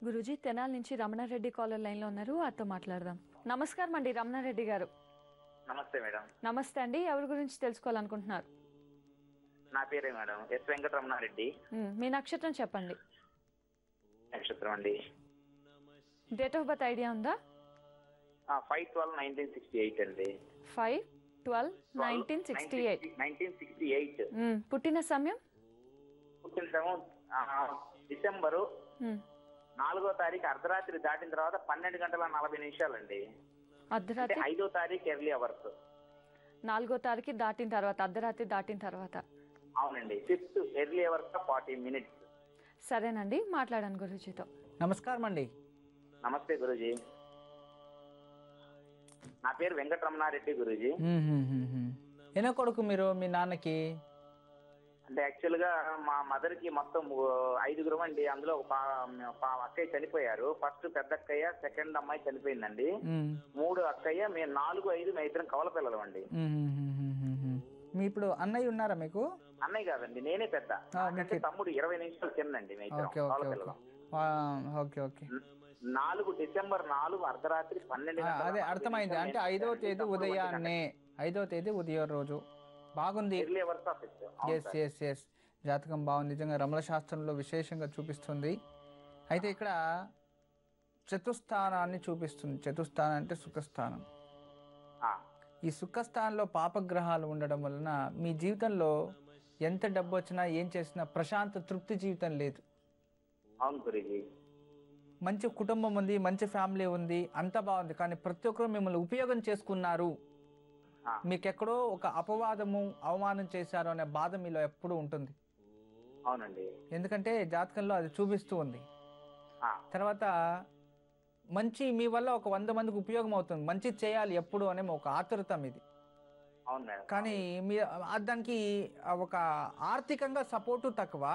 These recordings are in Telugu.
గురూజీ తెనాల నుంచి రమణారెడ్డి కాలర్ లైన్ లో ఉన్నారు, వారితో మాట్లాడదాం. నమస్కారం అండి రమణారెడ్డి గారు. నమస్తే మేడం. నమస్తే అండి, ఎవరి గురించి తెలుసుకోవాలనుకుంటున్నారు? నా పేరే మేడం ఎస్ వెంకటరమణారెడ్డి. మీ నక్షత్రం చెప్పండి. నక్షత్రం అండి. డేట్ ఆఫ్ బర్త్ ఐడియా ఉందా? 5/12/1968 అండి. 5/12/1968. పుట్టిన సమయం? పుట్టిన సమయం డిసెంబరు 4వ తారీఖు అర్ధరాత్రి దాటిన తర్వాత 12:40 అండి. అర్ధరాత్రి 5వ తారీఖు ఎర్లీ అవర్స్. 4వ తారీఖు దాటిన తర్వాత, అర్ధరాత్రి దాటిన తర్వాత. అవునండి, 5th ఎర్లీ అవర్స్ 40 minutes. సరేనండి, మాట్లాడాను గురూజీతో. నమస్కారం అండి. నమస్తే గురూజీ. నా పేరు వెంకటరమణారెడ్డి గురూజీ. ఎన్నో కొడుకు మీరు మీ నాన్నకి? అంటే యాక్చువల్ గా మా మదర్ కి మొత్తం 5గురం అండి. అందులో ఒక అక్కయ్య చనిపోయారు. ఫస్ట్ పెద్ద అక్కయ్య, సెకండ్ అమ్మాయి చనిపోయిందండి. 3 అక్కయ్య, మేము 4, 5 మేము ఇద్దరం కవల పిల్లలు అండి. మీ ఇప్పుడు అన్నయ్య ఉన్నారా మీకు? అన్నయ్య కాదండి, నేనే పెద్ద. తమ్ముడు 20 నిమిషాలు చిన్నండి. మేము ఇద్దరం కవల పిల్లలు. Okay okay. 4 డిసెంబర్ 4 అర్ధరాత్రి 12. అదే అర్థమైంది. అంటే 5వ తేదీ ఉదయాన్నే, 5వ తేదీ ఉదయం రోజు. బాగుంది. ఎస్ ఎస్ ఎస్, జాతకం బాగుంది. నిజంగా రమణ శాస్త్రంలో విశేషంగా చూపిస్తుంది. అయితే ఇక్కడ చతుస్థానాన్ని చూపిస్తుంది. చతుస్థానం అంటే సుఖస్థానం. ఈ సుఖస్థానంలో పాపగ్రహాలు ఉండడం వలన మీ జీవితంలో ఎంత డబ్బు వచ్చినా ఏం చేసినా ప్రశాంత తృప్తి జీవితం లేదు. మంచి కుటుంబం ఉంది, మంచి ఫ్యామిలీ ఉంది, అంత బాగుంది. కానీ ప్రతి ఒక్కరు మిమ్మల్ని ఉపయోగం చేసుకున్నారు, మీకెక్కడో ఒక అపవాదము, అవమానం చేశారు అనే బాధ మీలో ఎప్పుడూ ఉంటుంది. అవునండి. ఎందుకంటే జాతకంలో అది చూపిస్తూ ఉంది. తర్వాత మంచి మీ వల్ల ఒక 100 మందికి ఉపయోగం అవుతుంది, మంచి చేయాలి ఎప్పుడు అనే ఒక ఆతురత మీది. కానీ మీ దానికి ఒక ఆర్థికంగా సపోర్టు తక్కువ,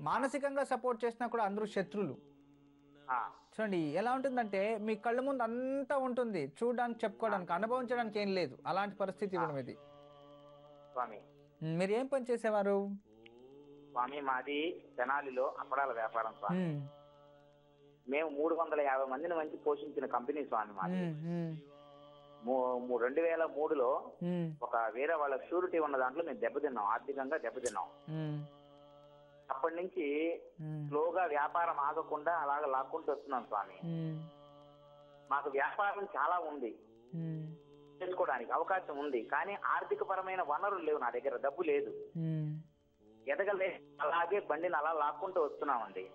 మానసికంగా సపోర్ట్ చేసినా కూడా అందరూ శత్రులు. చూడండి ఎలా ఉంటుందంటే మీ కళ్ళ ముందు అంతా ఉంటుంది, చూడడానికి, చెప్పుకోవడానికి, అనుభవించడానికి ఏం లేదు. అలాంటి పరిస్థితి ఇవ్వడం ఇది. మీరు ఏం పని చేసేవారు? స్వామి మాది తెనాలిలో అప్పడాల వ్యాపారం స్వామి. మేము 350 మందిని మంచి పోషించిన కంపెనీ స్వామి మాది. 2003లో ఒక వేరే వాళ్ళ షూరిటీ ఉన్న దాంట్లో మేము దెబ్బతిన్నాం, ఆర్థికంగా దెబ్బతిన్నాం. అప్పటి నుంచి స్లోగా వ్యాపారం ఆగకుండా అలాగ లాక్కుంటూ వస్తున్నాం స్వామి. మాకు వ్యాపారం చాలా ఉంది, చేసుకోవడానికి అవకాశం ఉంది, కానీ ఆర్థిక పరమైన వనరులు లేవు. నా దగ్గర డబ్బు లేదు, ఎదగలే. అలాగే బండిని అలా లాక్కుంటూ వస్తున్నామండి.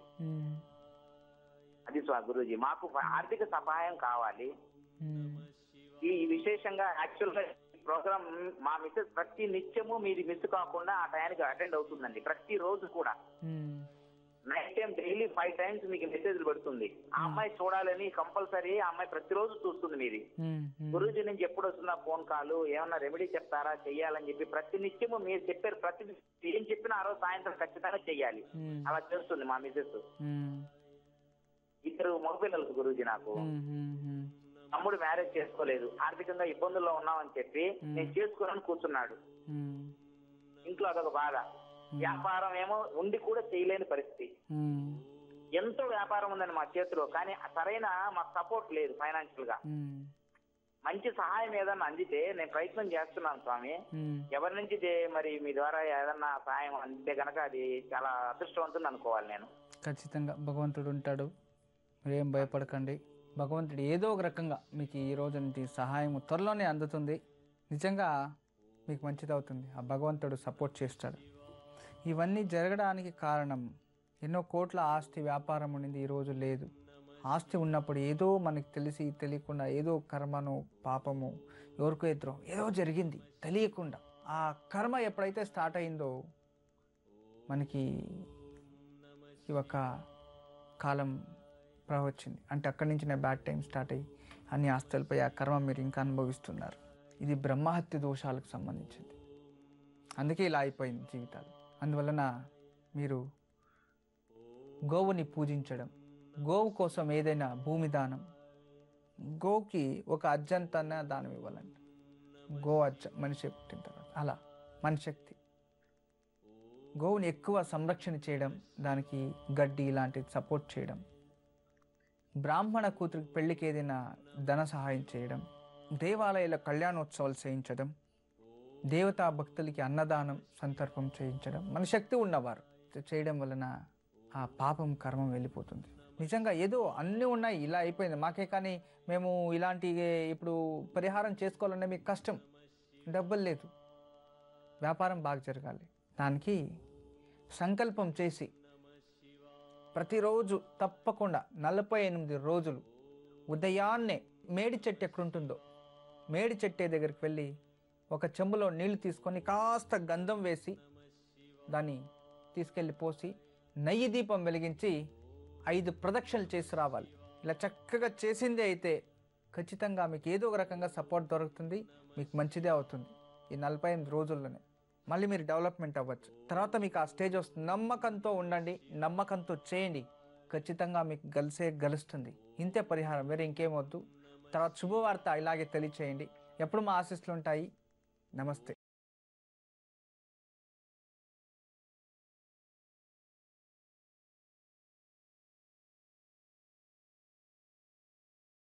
అది గురూజీ, మాకు ఆర్థిక సహాయం కావాలి. ఈ విశేషంగా యాక్చువల్ గా ప్రోగ్రామ్ మా మిస్సెస్ ప్రతి నిత్యము మీది మిస్ కాకుండా ఆ టైంకి అటెండ్ అవుతుందండి. ప్రతి రోజు కూడా నైట్ టైం డైలీ 5 times మీకు మెసేజ్లు పెడుతుంది. ఆ అమ్మాయి చూడాలని కంపల్సరీ ఆ అమ్మాయి ప్రతిరోజు చూస్తుంది మీది. గురూజీ నుంచి ఎప్పుడు వస్తుందా ఫోన్ కాల్, ఏమన్నా రెమెడీ చెప్తారా, చెయ్యాలని చెప్పి ప్రతి నిత్యము మీరు చెప్పారు. ప్రతి ఏం చెప్పినా ఆ రోజు సాయంత్రం ఖచ్చితంగా చెయ్యాలి. అలా చేస్తుంది మా మిస్సెస్. 2 మగపిల్లలకు గురూజీ. నాకు తమ్ముడు మ్యారేజ్ చేసుకోలేదు, ఆర్థికంగా ఇబ్బందుల్లో ఉన్నామని చెప్పి నేను చేసుకోనని కూర్చున్నాడు. ఇంట్లో అదొక బాధ. వ్యాపారం ఏమో ఉండి కూడా చేయలేని పరిస్థితి. ఎంతో వ్యాపారం ఉందండి మా చేతిలో, కానీ సరైన మాకు సపోర్ట్ లేదు ఫైనాన్షియల్ గా. మంచి సహాయం ఏదన్నా అందితే నేను ప్రయత్నం చేస్తున్నాను స్వామి. ఎవరి నుంచి మరి మీ ద్వారా ఏదన్నా సహాయం అందితే గనక అది చాలా అదృష్టవంతుని అనుకోవాలి నేను. ఖచ్చితంగా భగవంతుడు ఉంటాడు, మీరేం భయపడకండి. భగవంతుడు ఏదో ఒక రకంగా మీకు ఈ రోజు నుంచి సహాయం త్వరలోనే అందుతుంది. నిజంగా మీకు మంచిది అవుతుంది. ఆ భగవంతుడు సపోర్ట్ చేస్తాడు. ఇవన్నీ జరగడానికి కారణం ఎన్నో కోట్ల ఆస్తి వ్యాపారం ఉండింది, ఈరోజు లేదు. ఆస్తి ఉన్నప్పుడు ఏదో మనకి తెలిసి తెలియకుండా ఏదో కర్మను, పాపము, ఎవరికో ఎదురో ఏదో జరిగింది తెలియకుండా. ఆ కర్మ ఎప్పుడైతే స్టార్ట్ అయిందో మనకి ఈ ఒక కాలం వచ్చింది. అంటే అక్కడి నుంచి నా బ్యాడ్ టైం స్టార్ట్ అయ్యి అన్ని ఆస్తులపై ఆ కర్మ మీరు ఇంకా అనుభవిస్తున్నారు. ఇది బ్రహ్మహత్య దోషాలకు సంబంధించింది. అందుకే ఇలా అయిపోయింది జీవితాలు. అందువలన మీరు గోవుని పూజించడం, గోవు కోసం ఏదైనా భూమి దానం, గోవుకి ఒక అజ్జంతన్న దానం ఇవ్వాలంట. గో అజ్జ మనిషి పుట్టిన తర్వాత అలా మన శక్తి. గోవుని ఎక్కువ సంరక్షణ చేయడం, దానికి గడ్డి ఇలాంటివి సపోర్ట్ చేయడం, బ్రాహ్మణ కూతురికి పెళ్లికి ఏదైనా ధన సహాయం చేయడం, దేవాలయాల కళ్యాణోత్సవాలు చేయించడం, దేవతా భక్తులకి అన్నదానం సంతర్పం చేయించడం, మన శక్తి ఉన్నవారు చేయడం వలన ఆ పాపం కర్మం వెళ్ళిపోతుంది. నిజంగా ఏదో అన్నీ ఉన్నాయి, ఇలా అయిపోయింది మాకే, కానీ మేము ఇలాంటి ఇప్పుడు పరిహారం చేసుకోవాలంటే మీకు కష్టం, డబ్బులు లేదు, వ్యాపారం బాగా జరగాలి. దానికి సంకల్పం చేసి ప్రతిరోజు తప్పకుండా 48 రోజులు ఉదయాన్నే మేడి చెట్టు ఎక్కడుంటుందో మేడి చెట్టు దగ్గరికి వెళ్ళి ఒక చెంబులో నీళ్లు తీసుకొని కాస్త గంధం వేసి దాన్ని తీసుకెళ్ళి పోసి నెయ్యి దీపం వెలిగించి 5 ప్రదక్షిణలు చేసి రావాలి. ఇలా చక్కగా చేసిందే అయితే ఖచ్చితంగా మీకు ఏదో ఒక రకంగా సపోర్ట్ దొరుకుతుంది, మీకు మంచిదే అవుతుంది. ఈ 48 రోజుల్లోనే మళ్ళీ మీరు డెవలప్మెంట్ అవ్వచ్చు. తర్వాత మీకు ఆ స్టేజ్ వస్తుంది. నమ్మకంతో ఉండండి, నమ్మకంతో చేయండి, ఖచ్చితంగా మీకు గెలుస్తుంది. ఇంతే పరిహారం, వేరే ఇంకేమొద్దు. తర్వాత శుభవార్త ఇలాగే తెలియచేయండి. ఎప్పుడు మా ఆశీస్సులు ఉంటాయి. నమస్తే.